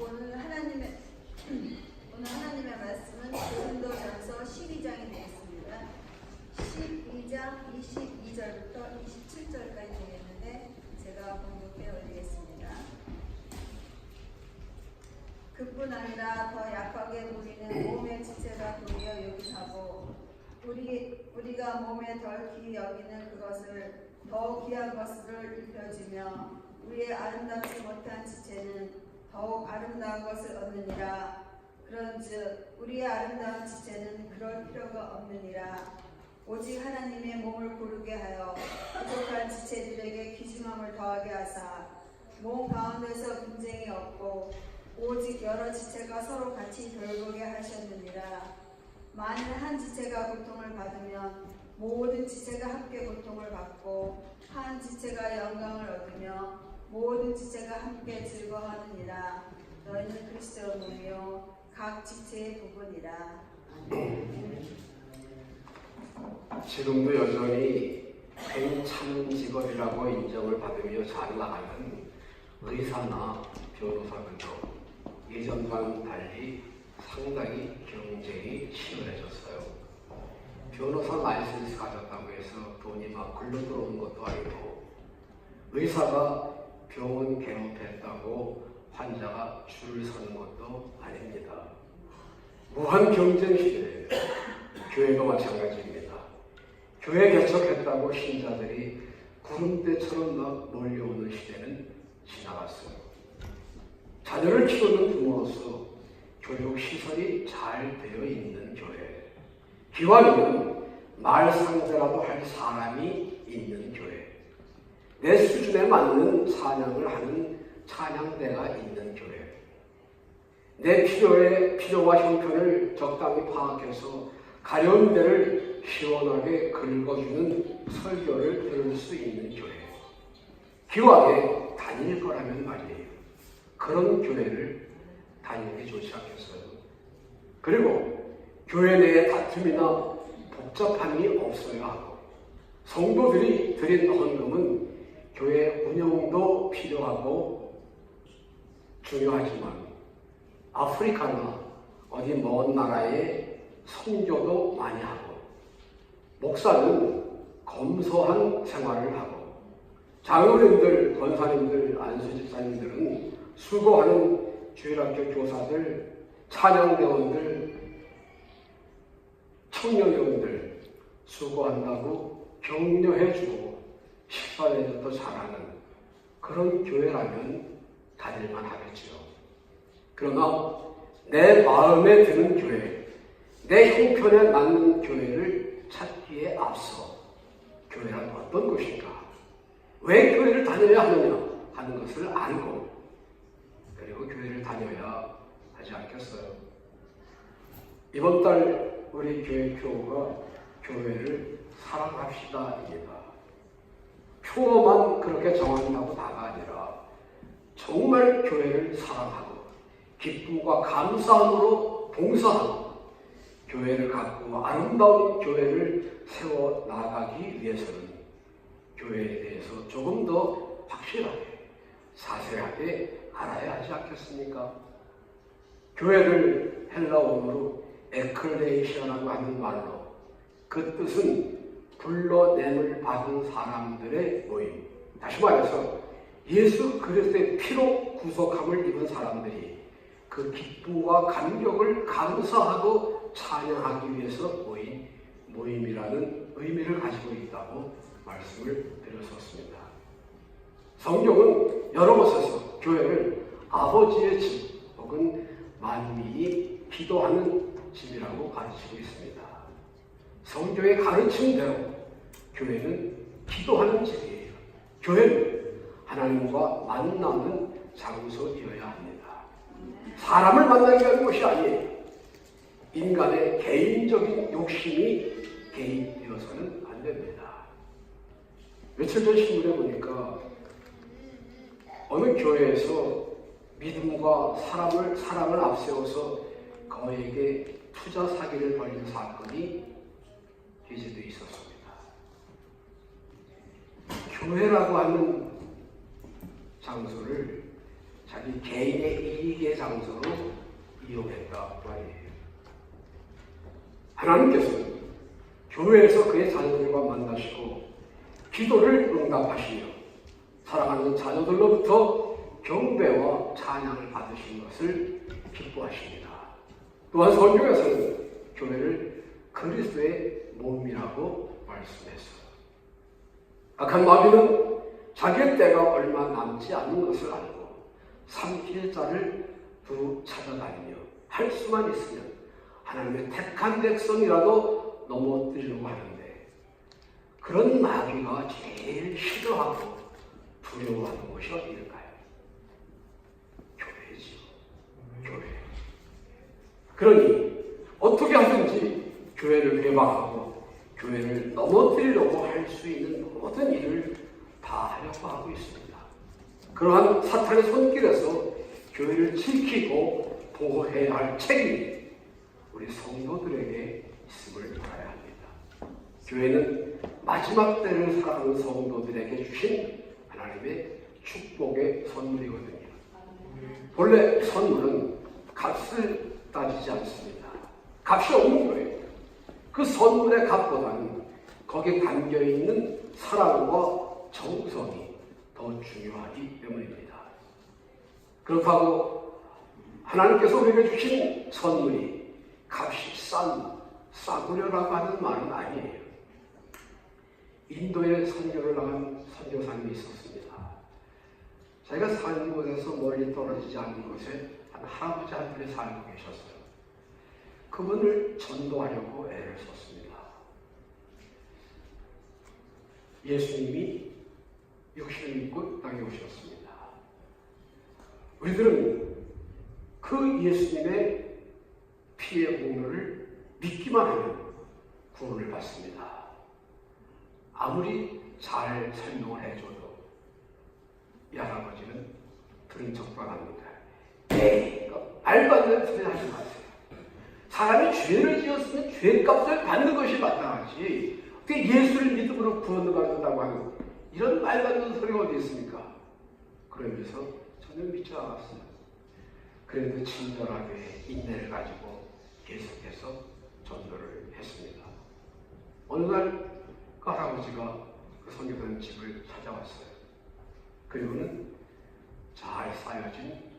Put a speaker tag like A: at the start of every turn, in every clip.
A: 오늘 하나님의 말씀은 고린도전서 12장이 되겠습니다. 12장 22절부터 27절까지 되겠는데 제가 봉독해 올리겠습니다. 그뿐 아니라 더 약하게 보이는 몸의 지체가 도리어 여기하고 우리가 몸에 덜 귀히 여기는 그것을 더 귀한 것을 입혀주며 우리의 아름답지 못한 지체는 더욱 아름다운 것을 얻느니라. 그런즉 우리의 아름다운 지체는 그럴 필요가 없느니라. 오직 하나님의 몸을 고르게 하여 부족한 지체들에게 귀중함을 더하게 하사 몸 가운데서 분쟁이 없고 오직 여러 지체가 서로 같이 돌보게 하셨느니라. 만일 한 지체가 고통을 받으면 모든 지체가 함께 고통을 받고 한 지체가 영광을 얻으며 모든 지체가 함께 즐거워하느니라. 너희는 그리스도의 몸이요 각 지체의 부분이라.
B: 지금도 여전히 괜찮은 직업이라고 인정을 받으며 잘 나가는 의사나 변호사들도 예전과는 달리 상당히 경쟁이 치열해졌어요. 변호사 라이센스 가졌다고 해서 돈이 막 굴러 들어오는 것도 아니고, 의사가 병원 개업했다고 환자가 줄을 서는 것도 아닙니다. 무한 경쟁 시대예요. 교회가 마찬가지입니다. 교회 개척했다고 신자들이 구름대처럼 막 몰려오는 시대는 지나갔어요. 자녀를 키우는 부모로서 교육시설이 잘 되어 있는 교회, 기왕이면 말 상대라도 할 사람이 있는 교회, 내 수준에 맞는 찬양을 하는 찬양대가 있는 교회, 내 필요와 형편을 적당히 파악해서 가려운 데를 시원하게 긁어주는 설교를 들을 수 있는 교회, 기왕에 다닐 거라면 말이에요. 그런 교회를 다니는 게 좋지 않겠어요? 그리고 교회 내에 다툼이나 복잡함이 없어야 하고, 성도들이 드린 헌금은 교회 운영도 필요하고 중요하지만 아프리카나 어디 먼 나라에 선교도 많이 하고, 목사는 검소한 생활을 하고, 장로님들, 권사님들, 안수집사님들은 수고하는 주일학교 교사들, 찬양대원들, 청년회원들 수고한다고 격려해주고 식사 대접도 잘하는 그런 교회라면 다닐만 하겠죠. 그러나 내 마음에 드는 교회, 내 형편에 맞는 교회를 찾기에 앞서 교회란 어떤 것인가, 왜 교회를 다녀야 하느냐 하는 것을 알고 그리고 교회를 다녀야 하지 않겠어요? 이번 달 우리 교회 표어가 교회를 사랑합시다입니다. 표어만 그렇게 정한다고 다가 아니라 정말 교회를 사랑하고 기쁨과 감사함으로 봉사하고 교회를 갖고 아름다운 교회를 세워 나가기 위해서는 교회에 대해서 조금 더 확실하게 자세하게 알아야 하지 않겠습니까? 교회를 헬라 원어로 에클레시아라고 하는 말로, 그 뜻은 불러냄을 받은 사람들의 모임, 다시 말해서 예수 그리스도의 피로 구속함을 입은 사람들이 그 기쁨과 감격을 감사하고 찬양하기 위해서 모인 모임이라는 의미를 가지고 있다고 말씀을 드렸었습니다. 성경은 여러 곳에서 교회를 아버지의 집 혹은 만민이 기도하는 집이라고 가르치고 있습니다. 성경의 가르침대로 교회는 기도하는 집이에요. 교회는 하나님과 만나는 장소이어야 합니다. 사람을 만나기 위한 곳이 아니에요. 인간의 개인적인 욕심이 개입되어서는 안 됩니다. 며칠 전 신문에 보니까 어느 교회에서 믿음과 사랑을 앞세워서 거액의 투자 사기를 벌인 사건이 기재되어 있었습니다. 교회라고 하는 장소를 자기 개인의 이익의 장소로 이용했다 말이에요. 하나님께서는 교회에서 그의 자녀들과 만나시고 기도를 응답하시며 사랑하는 자녀들로부터 경배와 찬양을 받으신 것을 기뻐하십니다. 또한 성경에서는 교회를 그리스도의 몸이라고 말씀했어요. 악한 마귀는 자기의 때가 얼마 남지 않는 것을 알고 삼킬 자를 두루 찾아다니며 할 수만 있으면 하나님의 택한 백성이라도 넘어뜨리려고 하는데, 그런 마귀가 제일 싫어하고 두려워하는 곳이 어디일까요? 교회지요. 교회. 그러니 어떻게 하든지 교회를 개방하고 교회를 넘어뜨리려고 할 수 있는 모든 일을 다 하려고 하고 있습니다. 그러한 사탄의 손길에서 교회를 지키고 보호해야 할 책임이 우리 성도들에게 있음을 알아야 합니다. 교회는 마지막 때를 살아가는 성도들에게 주신 하나님의 축복의 선물이거든요. 본래 선물은 값을 따지지 않습니다. 값이 없는 거예요. 그 선물의 값보다는 거기에 담겨있는 사랑과 정성이 더 중요하기 때문입니다. 그렇다고 하나님께서 우리에게 주신 선물이 값이 싸구려라고 하는 말은 아니에요. 인도에 선교를 나간 선교사님이 있었습니다. 자기가 사는 곳에서 멀리 떨어지지 않는 곳에 한 할아버지 한 분이 살고 계셨어요. 그분을 전도하려고 애를 썼습니다. 예수님이 육신을 입고 땅에 오셨습니다. 우리들은 그 예수님의 피의 공로를 믿기만 하면 구원을 받습니다. 아무리 잘 설명을 해줘도 이 할아버지는 들은 척도 안 합니다. 에이, 말도 안 되는 소리 하지 마세요. 사람이 죄를 지었으면 죄값을 받는 것이 마땅하지, 어떻게 예수를 믿음으로 구원을 받는다고 하는 이런 말도 안 되는 소리가 어디 있습니까? 그러면서 전혀 믿지 않았어요. 그래도 친절하게 인내를 가지고 계속해서 전도를 했습니다. 어느 날 그 할아버지가 그 선교사님 집을 찾아왔어요. 그리고는 잘 쌓여진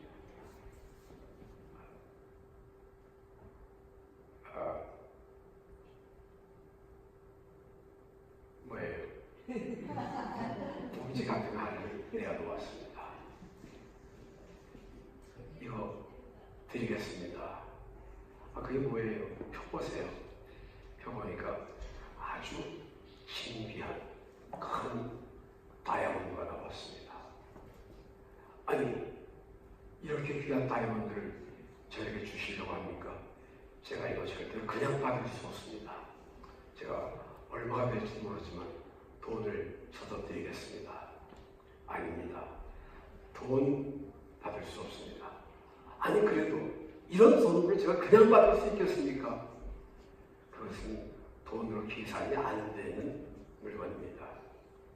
B: 뭐예요? 봉지 같은 거 하나를 내어놓았습니다. 이거 드리겠습니다. 그게 뭐예요? 표 보세요. 표 보니까 아주 신비한 큰 다이아몬드가 나왔습니다. 아니, 이렇게 귀한 다이아몬드를 저에게 주시려고 합니까? 제가 이거 절대로 그냥 받을 수 없습니다. 제가 얼마가 될지 모르지만 돈을 저도 드리겠습니다. 아닙니다. 돈 받을 수 없습니다. 아니, 그래도 이런 선물을 제가 그냥 받을 수 있겠습니까? 그것은 돈으로 계산이 안 되는 물건입니다.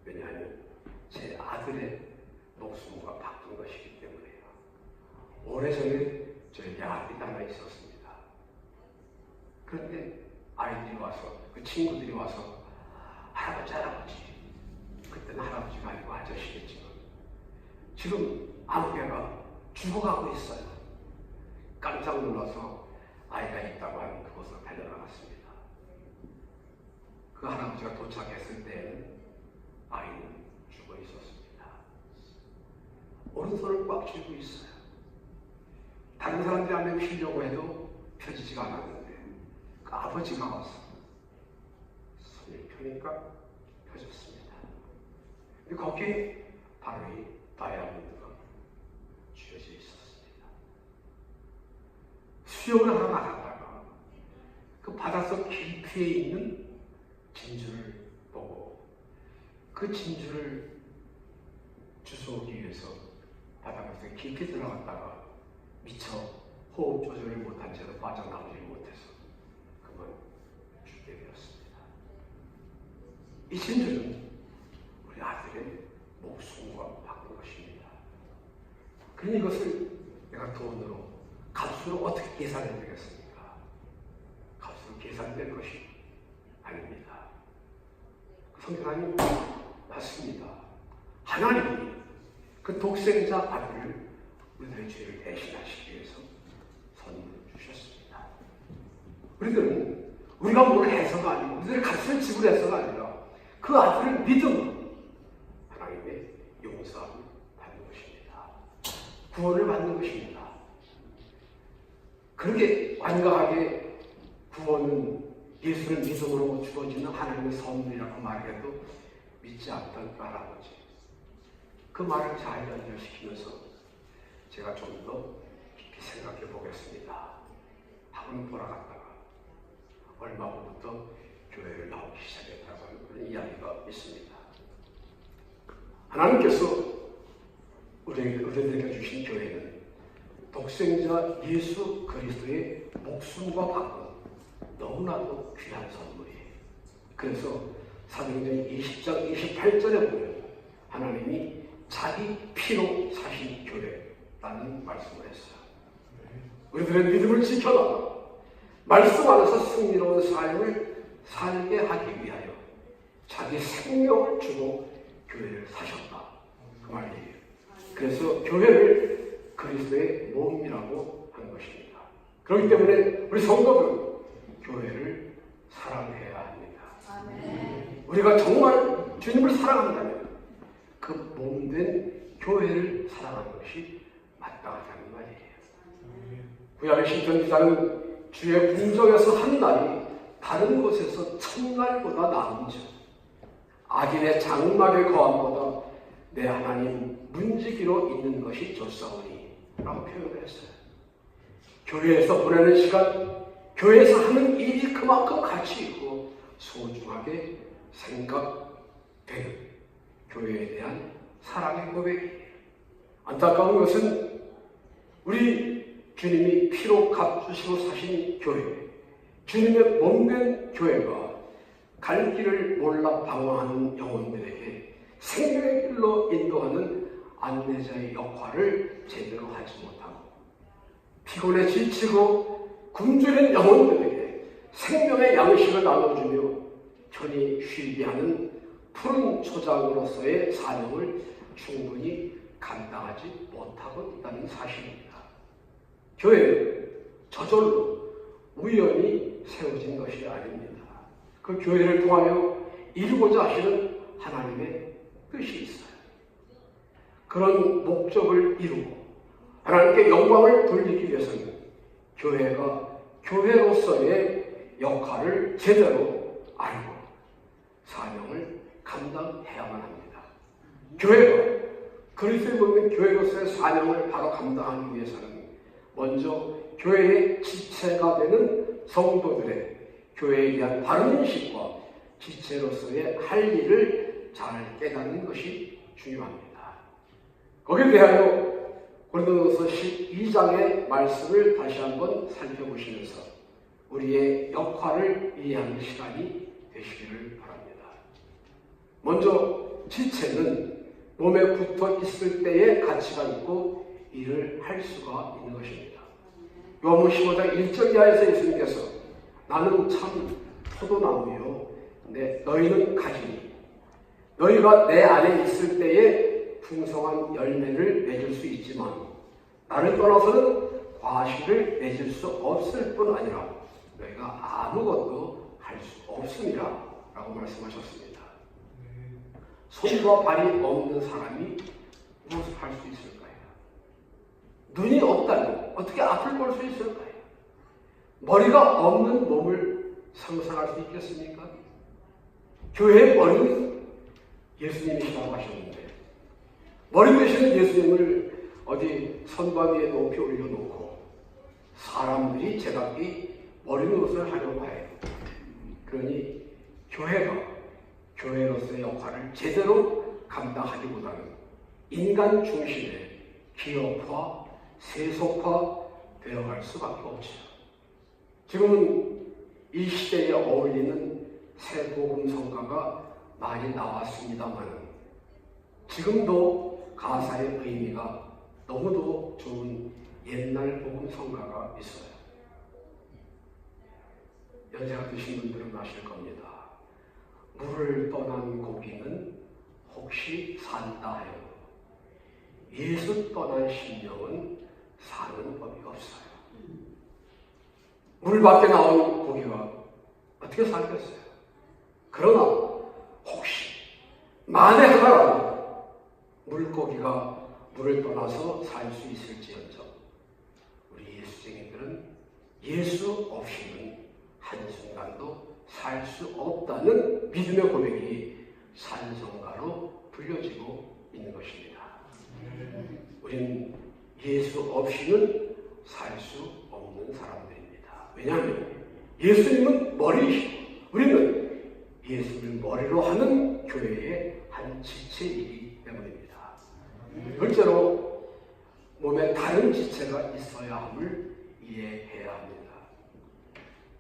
B: 왜냐하면 제 아들의 목숨과 바꾼 것이기 때문에요. 오래전에 저에게 아들이 하나 있었습니다. 그런데 아이들이 와서, 그 친구들이 와서 할아버지, 그때는 할아버지가 아니고 아저씨겠지만 지금 아무개가 죽어가고 있어요. 깜짝 놀라서 아이가 있다고 하는 그곳으로 달려나갔습니다. 그 할아버지가 도착했을 때에는 아이는 죽어 있었습니다. 오른손을 꽉 쥐고 있어요. 다른 사람들이 안에 피려고 해도 펴지지가 않았는데 그 아버지가 와서 손을 펴니까 펴졌습니다. 근데 거기에 바로 이 다이아몬드가 쥐어져 있었습니다. 수영을 하러 나갔다가 그 바닷속 깊이에 있는 진주를 보고 그 진주를 주워오기 위해서 바닷속에 깊이 들어갔다가 미처 호흡 조절을 못한 채로 빠져나오지 못해서 그만 죽게 되었습니다. 이 진주는 우리 아들의 그러니 이것을 내가 돈으로, 값으로 어떻게 계산해 되겠습니까? 값으로 계산될 것이 아닙니다. 성경하님 맞습니다. 하나님이 그 독생자 아들을 우리들의 죄를 대신하시기 위해서 선물을 주셨습니다. 우리들은 우리가 뭘 해서가 아니고 우리들의 값을 지불해서가 아니라 그 아들을 믿음으로 하나님의 용서함을 받는 것입니다. 구원을 받는 것입니다. 그렇게 완강하게 구원은 예수를 믿음으로 주어지는 하나님의 선물이라고 말해도 믿지 않던 할아버지, 그 말을 잘 연결시키면서 제가 좀 더 깊이 생각해 보겠습니다. 학원 돌아갔다가 얼마 후부터 교회를 나오기 시작했다고 하는 그런 이야기가 있습니다. 하나님께서 우리들에게 주신 교회는 독생자 예수 그리스도의 목숨과 받고 너무나도 귀한 선물이에요. 그래서 사도행전 20장 28절에 보면 하나님이 자기 피로 사신 교회라는 말씀을 했어요. 우리들의 믿음을 지켜나가 말씀 안에서 승리로운 삶을 살게 하기 위하여 자기 생명을 주고 교회를 사셨다. 그 말이에요. 그래서 교회를 그리스도의 몸이라고 하는 것입니다. 그렇기 때문에 우리 성도들은 교회를 사랑해야 합니다. 아멘. 우리가 정말 주님을 사랑한다면 그 몸된 교회를 사랑하는 것이 마땅하다는 말이에요. 구약의 신편 기자는 주의 궁정에서 한 날이 다른 곳에서 첫날보다 나은즉 악인의 장막의 거함보다 내 하나님 문지기로 있는 것이 좋사오니 라고 표현을 했어요. 교회에서 보내는 시간, 교회에서 하는 일이 그만큼 가치 있고 소중하게 생각되는 교회에 대한 사랑의 고백이에요. 안타까운 것은 우리 주님이 피로 값주시고 사신 교회, 주님의 몸된 교회가 갈 길을 몰라 방황하는 영혼들에게 생명의 길로 인도하는 안내자의 역할을 제대로 하지 못하고 피곤에 지치고 굶주린 영혼들에게 생명의 양식을 나눠주며 편히 쉬게 하는 푸른 초장으로서의 사명을 충분히 감당하지 못하고 있다는 사실입니다. 교회는 저절로 우연히 세워진 것이 아닙니다. 그 교회를 통하여 이루고자 하시는 하나님의 뜻이 있어요. 그런 목적을 이루고 하나님께 영광을 돌리기 위해서는 교회가 교회로서의 역할을 제대로 알고 사명을 감당해야만 합니다. 교회가 그리스도의 몸인 교회로서의 사명을 바로 감당하기 위해서는 먼저 교회의 지체가 되는 성도들의 교회에 대한 바른 인식과 지체로서의 할 일을 잘 깨닫는 것이 중요합니다. 거기에 대하여 고린도전서 12장의 말씀을 다시 한번 살펴보시면서 우리의 역할을 이해하는 시간이 되시기를 바랍니다. 먼저 지체는 몸에 붙어 있을 때의 가치가 있고 일을 할 수가 있는 것입니다. 요한복음 15장 1절 이하에서 예수님께서 나는 참 포도나무요 너희는 가지니 너희가 내 안에 있을 때에 풍성한 열매를 맺을 수 있지만 나를 떠나서는 과실을 맺을 수 없을 뿐 아니라 너희가 아무것도 할 수 없음이라 라고 말씀하셨습니다. 손과 발이 없는 사람이 무엇을 할 수 있을까요? 눈이 없다면 어떻게 앞을 볼 수 있을까요? 머리가 없는 몸을 상상할 수 있겠습니까? 교회의 머리는 예수님이시라고 하셨는데 머리 되시는 예수님을 어디 선반 위에 높이 올려놓고 사람들이 제각기 머리 노릇을 하려고 해요. 그러니 교회가 교회로서의 역할을 제대로 감당하기보다는 인간 중심의 기업화, 세속화 되어갈 수밖에 없죠. 지금은 이 시대에 어울리는 새 복음 성가가 많이 나왔습니다만 지금도 가사의 의미가 너무도 좋은 옛날 복음성가가 있어요. 연세가 드신 분들은 아실 겁니다. 물을 떠난 고기는 혹시 산다 하여 예수 떠난 심령은 사는 법이 없어요. 물 밖에 나온 고기가 어떻게 살겠어요? 그러나 혹시 만에 하나라도 물고기가 물을 떠나서 살 수 있을지언정 우리 예수쟁이들은 예수 없이는 한순간도 살 수 없다는 믿음의 고백이 산성가로 불려지고 있는 것입니다. 우리는 예수 없이는 살 수 없는 사람들입니다. 왜냐하면 예수님은 머리이시고 우리는 예수를 머리로 하는 교회의 한 지체이기 때문입니다. 둘째로 몸에 다른 지체가 있어야 함을 이해해야 합니다.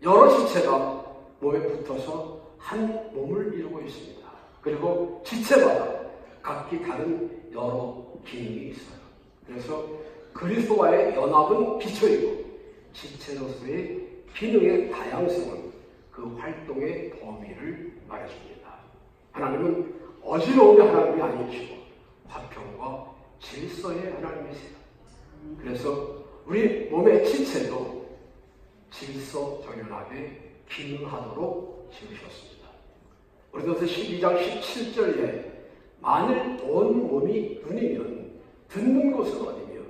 B: 여러 지체가 몸에 붙어서 한 몸을 이루고 있습니다. 그리고 지체마다 각기 다른 여러 기능이 있어요. 그래서 그리스도와의 연합은 기초이고 지체로서의 기능의 다양성은 그 활동의 범위를 말해줍니다. 하나님은 어지러움의 하나님이 아니시고 화평과 질서의 하나님이세요. 그래서 우리 몸의 지체도 질서 정연하게 기능하도록 지으셨습니다. 고린도서 12장 17절에 만일 온 몸이 눈이면 듣는 곳은 어디며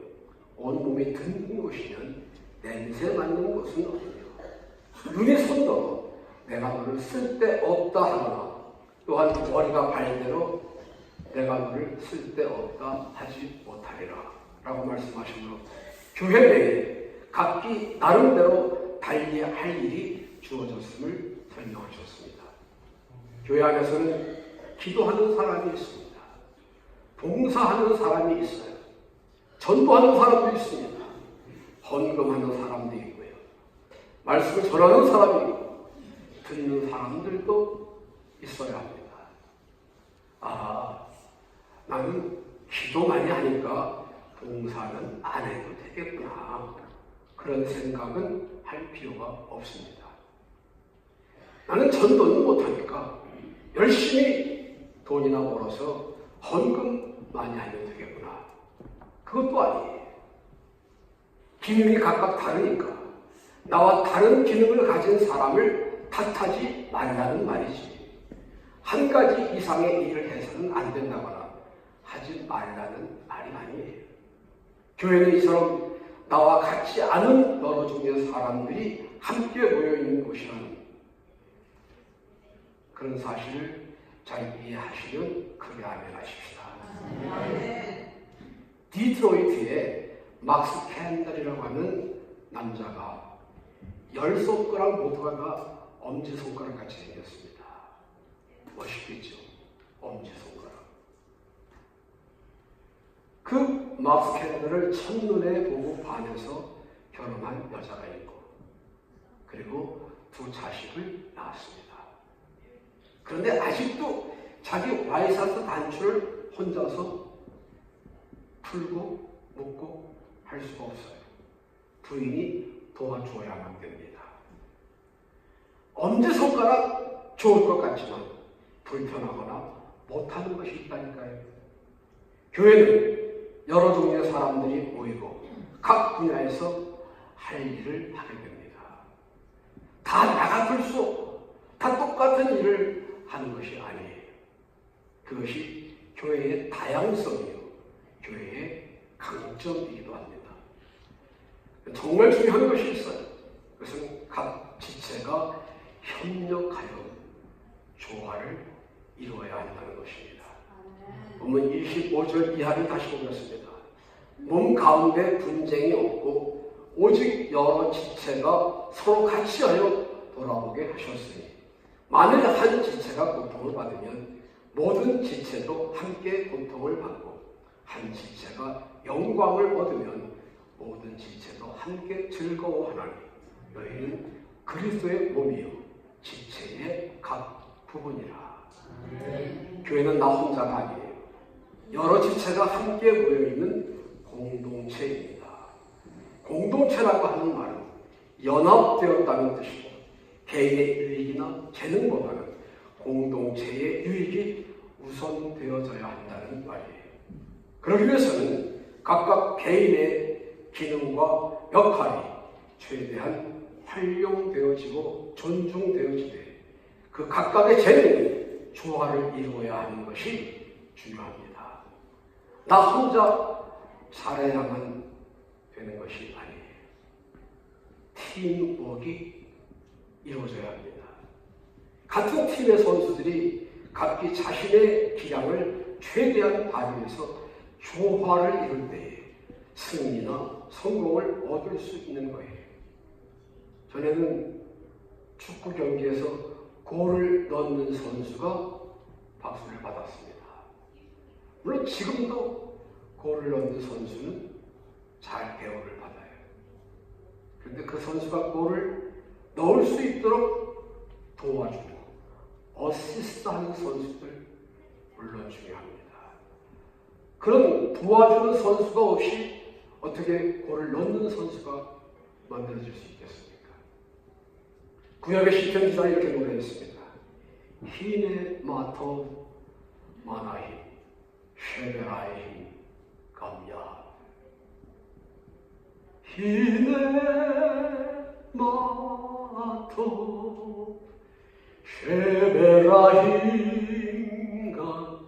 B: 온 몸이 듣는 곳이면 냄새 맡는 곳은 어디며 눈이 손도 내가 너를 쓸데없다 하거나 또한 머리가 발대로 내가 너를 쓸데없다 하지 못하리라 라고 말씀하시므로 교회 내에 각기 나름대로 달리 할 일이 주어졌음을 설명하셨습니다. 교회 안에서는 기도하는 사람이 있습니다. 봉사하는 사람이 있어요. 전도하는 사람도 있습니다. 헌금하는 사람도 있고요. 말씀을 전하는 사람이 있고 듣는 사람들도 있어야 합니다. 나는 기도 많이 하니까 봉사는 안 해도 되겠구나. 그런 생각은 할 필요가 없습니다. 나는 전도는 못하니까 열심히 돈이나 벌어서 헌금 많이 하면 되겠구나. 그것도 아니에요. 기능이 각각 다르니까 나와 다른 기능을 가진 사람을 탓하지 말라는 말이지. 한 가지 이상의 일을 해서는 안 된다거나 하지 말라는 말이 아니에요. 교회는 이처럼 나와 같지 않은 여러 종류의 사람들이 함께 모여있는 곳이라는 그런 사실을 잘 이해하시면 크게 아멘하십시다. 디트로이트에 막스 캔들이라고 하는 남자가 10손가락 모두가 다 엄지손가락 같이 생겼습니다. 멋있겠죠? 엄지손가락. 그 막스 캔들을 첫눈에 보고 반해서 결혼한 여자가 있고 그리고 2 자식을 낳았습니다. 그런데 아직도 자기 와이셔츠 단추를 혼자서 풀고 묶고 할 수가 없어요. 부인이 도와줘야만 됩니다. 엄지손가락 좋을 것 같지만 불편하거나 못하는 것이 있다니까요. 교회는 여러 종류의 사람들이 모이고 각 분야에서 할 일을 하게 됩니다. 다 나 같을 수 없고 다 똑같은 일을 하는 것이 아니에요. 그것이 교회의 다양성이요 교회의 강점이기도 합니다. 정말 중요한 것이 있어요. 그것은 각 지체가 협력하여 조화를 이루어야 한다는 것입니다. 본문 25절 이하를 다시 보겠습니다. 몸 가운데 분쟁이 없고 오직 여러 지체가 서로 같이 하여 돌아보게 하셨으니 만일 한 지체가 고통을 받으면 모든 지체도 함께 고통을 받고 한 지체가 영광을 얻으면 모든 지체도 함께 즐거워하나니 너희는 그리스도의 몸이요 지체의 각 부분이라. 교회는 나 혼자가 아니에요. 여러 지체가 함께 모여있는 공동체입니다. 공동체라고 하는 말은 연합되었다는 뜻이고 개인의 유익이나 재능보다는 공동체의 유익이 우선되어져야 한다는 말이에요. 그러기 위해서는 각각 개인의 기능과 역할이 최대한 활용되어지고 존중되어지되 그 각각의 재능이 조화를 이루어야 하는 것이 중요합니다. 나 혼자 잘해야만 되는 것이 아니에요. 팀워크가 이루어져야 합니다. 같은 팀의 선수들이 각기 자신의 기량을 최대한 발휘해서 조화를 이룰 때에 승리나 성공을 얻을 수 있는 거예요. 전에는 축구 경기에서 골을 넣는 선수가 박수를 받았습니다. 물론 지금도 골을 넣는 선수는 잘 대우를 받아요. 그런데 그 선수가 골을 넣을 수 있도록 도와주고 어시스트하는 선수들 물론 중요합니다. 그런 도와주는 선수가 없이 어떻게 골을 넣는 선수가 만들어질 수 있겠습니까? 구약의 시편 기사에 이렇게 노래했습니다. 히네 마토 마나히 쉐베라이 감야 히네 마토 쉐베라이 감야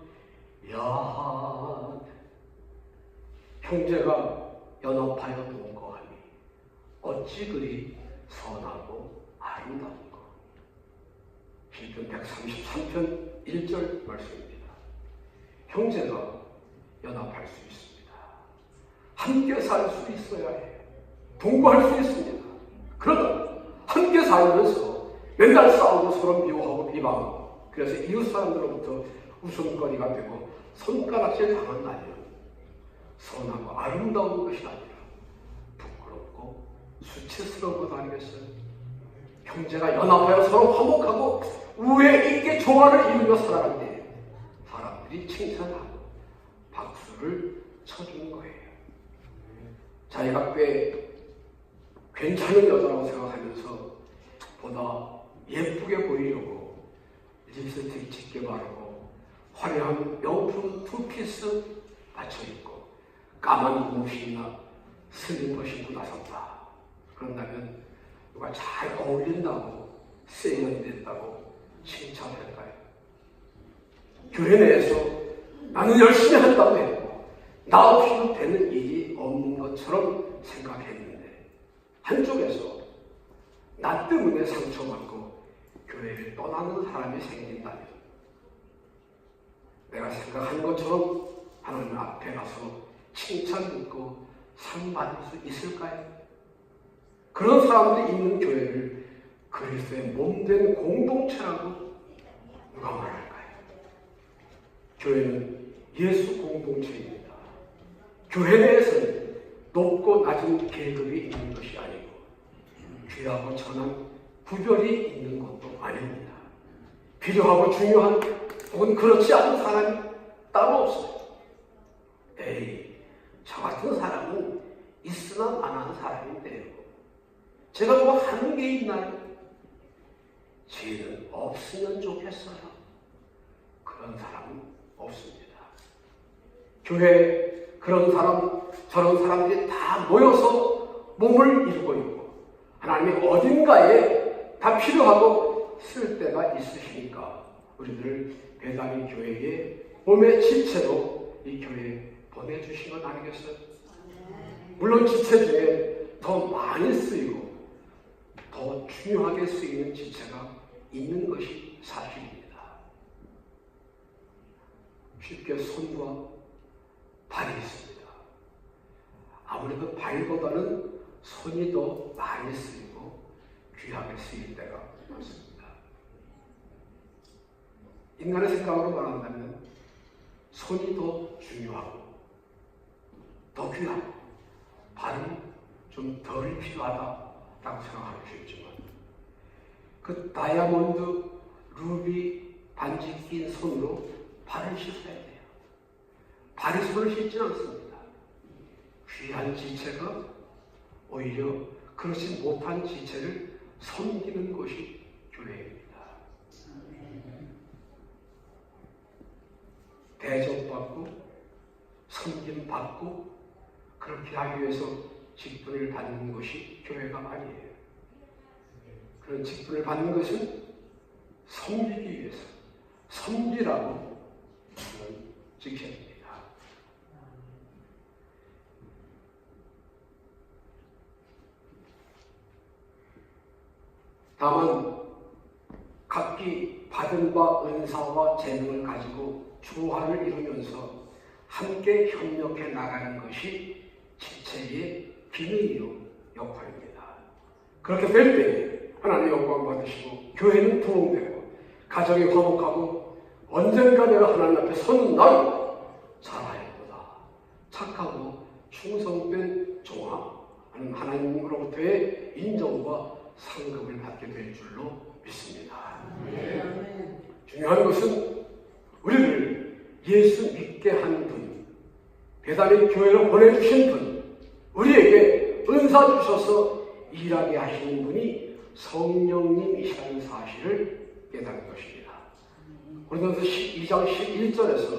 B: 형제가 연합하여 동거하니 어찌 그리 선하고 아름다운가. 시편 133편 1절 말씀입니다. 형제가 연합할 수 있습니다. 함께 살 수 있어야 해요. 동거할 수 있습니다. 그러나 함께 살면서 맨날 싸우고 서로 미워하고 비방하고 그래서 이웃 사람들로부터 웃음거리가 되고 손가락질 당한다면 선하고 아름다운 것이 아니라 부끄럽고 수치스러운 것 아니겠어요? 형제가 연합하여 서로 화목하고 우애 있게 조화를 이루며 살아갈 때 사람들이 칭찬하고 박수를 쳐주는 거예요. 자기가 꽤 괜찮은 여자라고 생각하면서 보다 예쁘게 보이려고 립스틱 짙게 바르고 화려한 명품 투피스 받쳐 입고 까만 옷이나 슬리퍼 신고 나섰다. 그런다면 누가 잘 어울린다고 세련이 됐다고 칭찬할까요? 교회 내에서 나는 열심히 한다고 했고 나 없이도 되는 일이 없는 것처럼 생각했는데 한쪽에서 나 때문에 상처받고 교회를 떠나는 사람이 생긴다면 내가 생각한 것처럼 하나님 앞에 가서 칭찬 듣고 상 받을 수 있을까요? 그런 사람들이 있는 교회를 그리스도의 몸된 공동체라고 누가 말할까요? 교회는 예수 공동체입니다. 교회 내에서는 높고 낮은 계급이 있는 것이 아니고 귀하고 천한 구별이 있는 것도 아닙니다. 필요하고 중요한 혹은 그렇지 않은 사람이 따로 없어요. 에이, 저 같은 사람은 있으나 마나는 사람인데요. 제가 뭐 하는 게 있나요? 죄는 없으면 좋겠어요. 그런 사람은 없습니다. 교회에 그런 사람, 저런 사람들이 다 모여서 몸을 이루고 있고 하나님이 어딘가에 다 필요하고 쓸 때가 있으시니까 우리들을 배당의 교회의 몸의 지체로 이 교회에 보내주신 건 아니겠어요? 물론 지체 중에 더 많이 쓰이고 더 중요하게 쓰이는 지체가 있는 것이 사실입니다. 쉽게 손과 발이 있습니다. 아무래도 발보다는 손이 더 많이 쓰이고 귀하게 쓰일 때가 많습니다. 인간의 생각으로 말한다면 손이 더 중요하고 더 귀하고 발은 좀 덜 필요하다라고 생각할 수 있지만 그 다이아몬드, 루비 반지 낀 손으로 발을 씻어야 돼요. 발이 손을 씻지는 않습니다. 귀한 지체가 오히려 그렇지 못한 지체를 섬기는 것이 교회입니다. 대접받고 섬김받고 그렇게 하기 위해서 직분을 받는 것이 교회가 아니에요. 그런 직분을 받는 것은 섬기기 위해서 섬기라고 지켜야 됩니다. 다만 각기 받은 바 은사와 재능을 가지고 조화를 이루면서 함께 협력해 나가는 것이 지체의 기능이요 역할입니다. 그렇게 될 때 하나님의 영광 받으시고 교회는 부흥되고 가정이 화목하고 언젠가 내가 하나님 앞에 서는 날 잘하였구나 착하고 충성된 종아 하나님으로부터의 인정과 상급을 받게 될 줄로 믿습니다. 중요한 것은 우리를 예수 믿게 한 분, 배단의 교회로 보내주신 분, 우리에게 은사 주셔서 일하게 하시는 분이 성령님이시라는 사실을 깨닫는 것입니다. 고린도서 12장 11절에서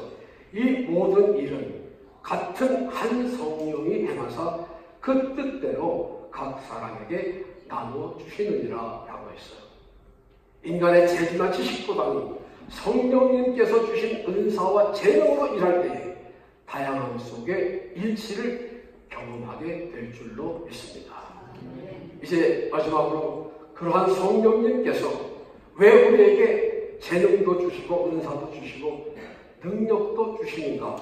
B: 이 모든 일은 같은 한 성령이 행하사 그 뜻대로 각 사람에게 나누어 주시느니라 라고 했어요. 인간의 재주나 지식보다는 성령님께서 주신 은사와 재능으로 일할 때에 다양함 속에 일치를 경험하게 될 줄로 믿습니다. 이제 마지막으로 그러한 성령님께서 왜 우리에게 재능도 주시고 은사도 주시고 능력도 주시는가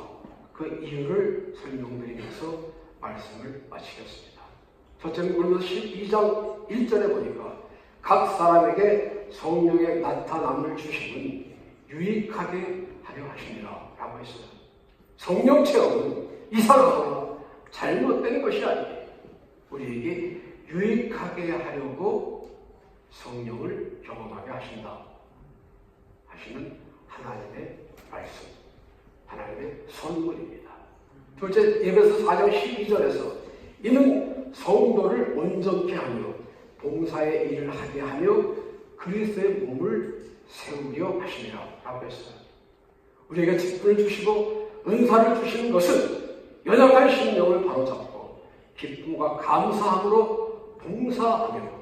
B: 그 이유를 설명드리면서 말씀을 마치겠습니다. 첫째는 고린도서 12장 1절에 보니까 각 사람에게 성령의 나타남을 주심은 유익하게 하려 하시니라 라고 했어요. 성령 체험은 이상하거나 잘못된 것이 아니에요. 우리에게 유익하게 하려고 성령을 경험하게 하신다 하시는 하나님의 말씀, 하나님의 선물입니다. 둘째, 에베소 4장 12절에서 이는 성도를 온전케 하며 봉사의 일을 하게 하며 그리스도의 몸을 세우려 하시니라 라고 했어요. 우리에게 직분을 주시고 은사를 주시는 것은 연약한 심령을 바로잡고 기쁨과 감사함으로 봉사하며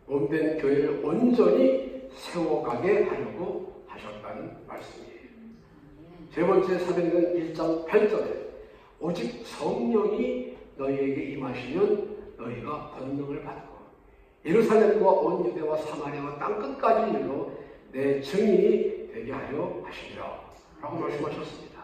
B: 몸된 교회를 온전히 세워가게 하려고 하셨다는 말씀이에요. 세 번째 사도행전 1장 8절에 오직 성령이 너희에게 임하시면 너희가 권능을 받고 예루살렘과 온 유대와 사마리아와 땅끝까지 이르러 내 증인이 되게 하려 하시리라 라고 말씀하셨습니다.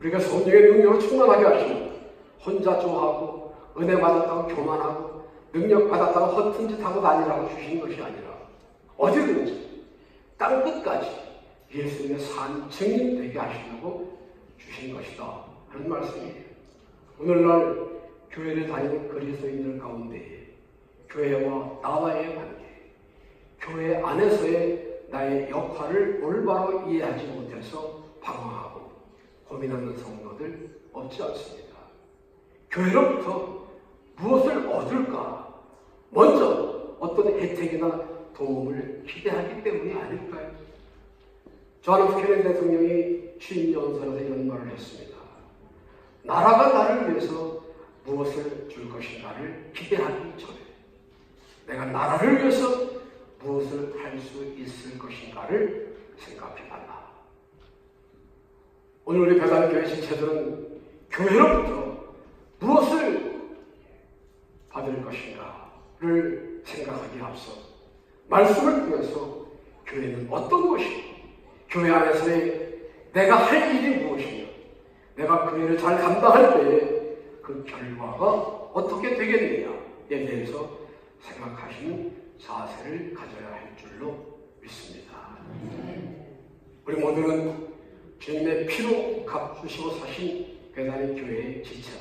B: 우리가 성령의 능력으로 충만하게 하시면 혼자 좋아하고 은혜 받았다고 교만하고 능력 받았다고 허튼 짓 하고 다니라고 주시는 것이 아니라 어디든지 땅끝까지 예수님의 산 증인 되게 하시려고 주신 것이다 하는 말씀이에요. 오늘날 교회를 다니는 그리스도인들 가운데 교회와 나와의 관계, 교회 안에서의 나의 역할을 올바로 이해하지 못해서 방황하고 고민하는 성도들 없지 않습니다. 교회로부터 무엇을 얻을까? 먼저 어떤 혜택이나 도움을 기대하기 때문이 아닐까요? 존 F 케네디 대통령이 취임 연설에서 이런 말을 했습니다. 나라가 나를 위해서 무엇을 줄 것인가를 기대하기 전에 내가 나라를 위해서 무엇을 할 수 있을 것인가를 생각해달라. 오늘 우리 배단교회 지체들은 교회로부터 무엇을 받을 것인가를 생각하기에 앞서 말씀을 통해서 교회는 어떤 것이고 교회 안에서의 내가 할 일이 무엇이며 내가 그 일을 잘 감당할 때에 그 결과가 어떻게 되겠느냐에 대해서 생각하시는 자세를 가져야 할 줄로 믿습니다. 우리 모두는 주님의 피로 값주시고 사신 배단의 교회의 지체로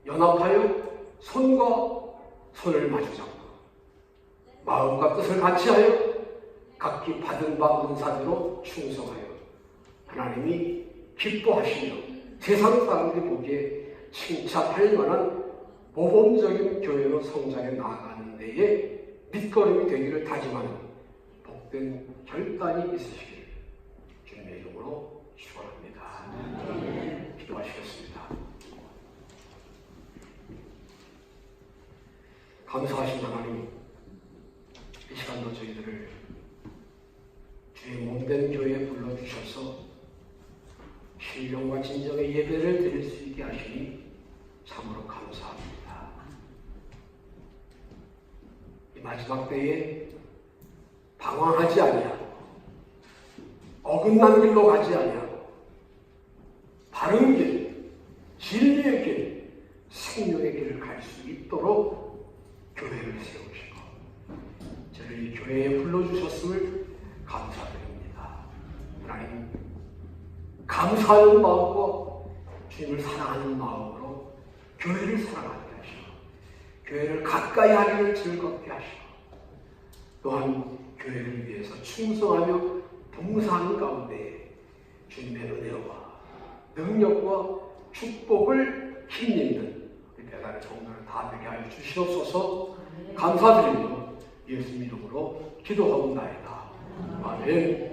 B: 연합하여 손과 손을 마주잡고 마음과 뜻을 같이하여 각기 받은 바 은사대로 충성하여 하나님이 기뻐하시며 세상 사람들이 보기에 칭찬할 만한 모범적인 교회로 성장해 나아가는 데에 밑거름이 되기를 다짐하는 복된 결단이 있으시길 주님의 이름으로 축원합니다. 기도하시겠습니다. 감사하신 하나님, 이 시간도 저희들을 주의 몸된 교회에 불러주셔서 신령과 진정의 예배를 드릴 수 있게 하시니 참으로 감사합니다. 이 마지막 때에 방황하지 아니하고 어긋난 길로 가지 아니하고 바른 길, 진리의 길, 생명의 길을 갈 수 있도록 교회를 세우시고 저를 이 교회에 불러주셨음을 감사드립니다. 하나님, 감사하는 마음과 주님을 사랑하는 마음으로 교회를 사랑하게 하시고 교회를 가까이 하기를 즐겁게 하시고 또한 교회를 위해서 충성하며 봉사하는 가운데 주님의 은혜와 능력과 축복을 힘입는 우리 배달의 종들을 다 되게 하여 주시옵소서. 감사드리며 예수님 이름으로 기도하옵나이다. 아멘.